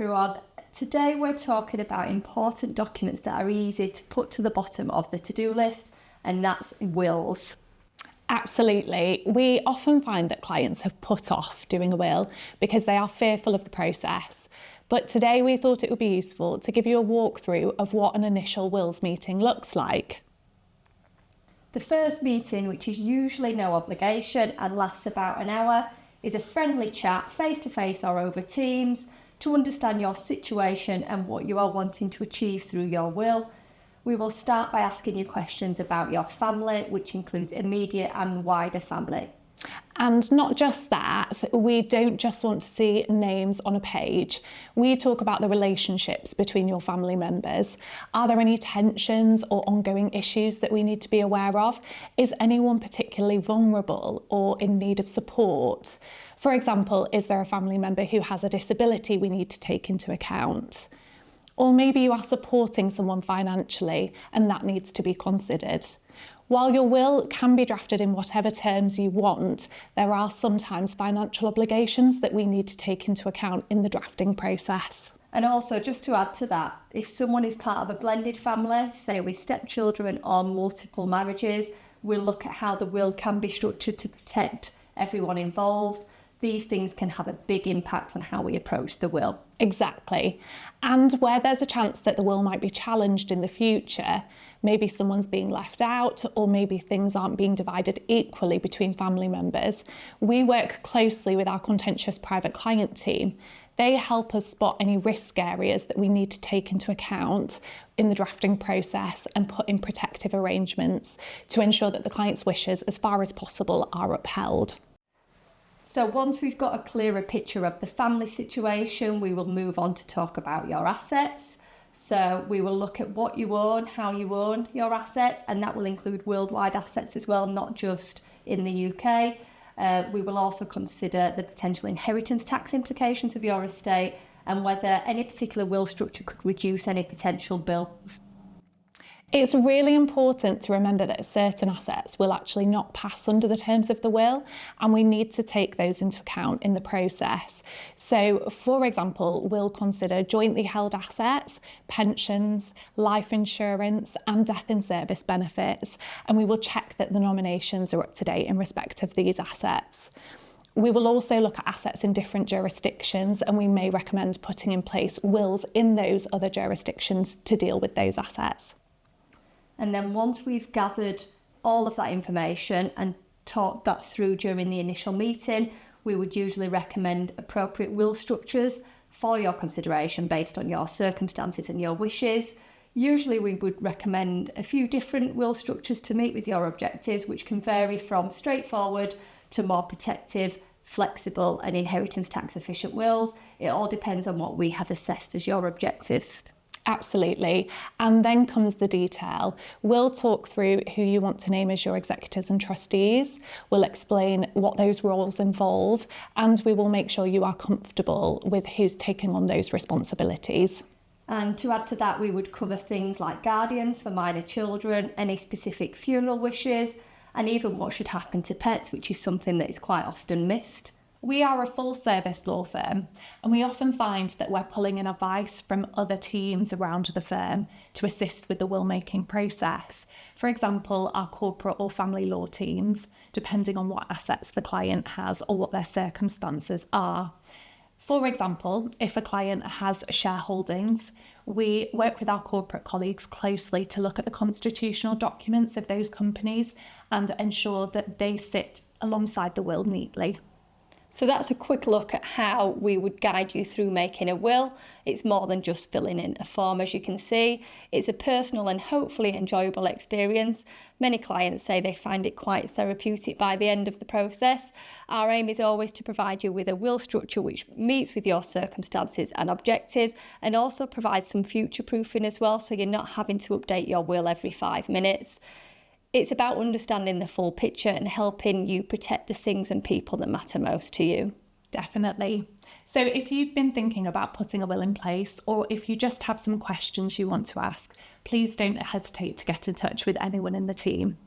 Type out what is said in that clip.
everyone. Today we're talking about important documents that are easy to put to the bottom of the to-do list, and that's wills. Absolutely. We often find that clients have put off doing a will because they are fearful of the process. But today we thought it would be useful to give you a walkthrough of what an initial wills meeting looks like. The first meeting, which is usually no obligation and lasts about an hour, is a friendly chat face-to-face or over Teams to understand your situation and what you are wanting to achieve through your will. We will start by asking you questions about your family, which includes immediate and wider family. And not just that, we don't just want to see names on a page. We talk about the relationships between your family members. Are there any tensions or ongoing issues that we need to be aware of? Is anyone particularly vulnerable or in need of support? For example, is there a family member who has a disability we need to take into account? Or maybe you are supporting someone financially and that needs to be considered. While your will can be drafted in whatever terms you want, there are sometimes financial obligations that we need to take into account in the drafting process. And also, just to add to that, if someone is part of a blended family, say with stepchildren or multiple marriages, we'll look at how the will can be structured to protect everyone involved. These things can have a big impact on how we approach the will. Exactly. And where there's a chance that the will might be challenged in the future, maybe someone's being left out or maybe things aren't being divided equally between family members, we work closely with our contentious private client team. They help us spot any risk areas that we need to take into account in the drafting process and put in protective arrangements to ensure that the client's wishes, as far as possible, are upheld. So once we've got a clearer picture of the family situation, we will move on to talk about your assets. So we will look at what you own, how you own your assets, and that will include worldwide assets as well, not just in the UK. We will also consider the potential inheritance tax implications of your estate and whether any particular will structure could reduce any potential bills. It's really important to remember that certain assets will actually not pass under the terms of the will, and we need to take those into account in the process. So, for example, we'll consider jointly held assets, pensions, life insurance, and death in service benefits, and we will check that the nominations are up to date in respect of these assets. We will also look at assets in different jurisdictions, and we may recommend putting in place wills in those other jurisdictions to deal with those assets. And then once we've gathered all of that information and talked that through during the initial meeting, we would usually recommend appropriate will structures for your consideration based on your circumstances and your wishes. Usually we would recommend a few different will structures to meet with your objectives, which can vary from straightforward to more protective, flexible and inheritance tax efficient wills. It all depends on what we have assessed as your objectives. Absolutely. And then comes the detail. We'll talk through who you want to name as your executors and trustees. We'll explain what those roles involve, and we will make sure you are comfortable with who's taking on those responsibilities. And to add to that, we would cover things like guardians for minor children, any specific funeral wishes, and even what should happen to pets, which is something that is quite often missed. We are a full-service law firm, and we often find that we're pulling in advice from other teams around the firm to assist with the will-making process. For example, our corporate or family law teams, depending on what assets the client has or what their circumstances are. For example, if a client has shareholdings, we work with our corporate colleagues closely to look at the constitutional documents of those companies and ensure that they sit alongside the will neatly. So that's a quick look at how we would guide you through making a will. It's more than just filling in a form, as you can see. It's a personal and hopefully enjoyable experience. Many clients say they find it quite therapeutic by the end of the process. Our aim is always to provide you with a will structure which meets with your circumstances and objectives, and also provides some future proofing as well, so you're not having to update your will every 5 minutes. It's about understanding the full picture and helping you protect the things and people that matter most to you. Definitely. So if you've been thinking about putting a will in place, or if you just have some questions you want to ask, please don't hesitate to get in touch with anyone in the team.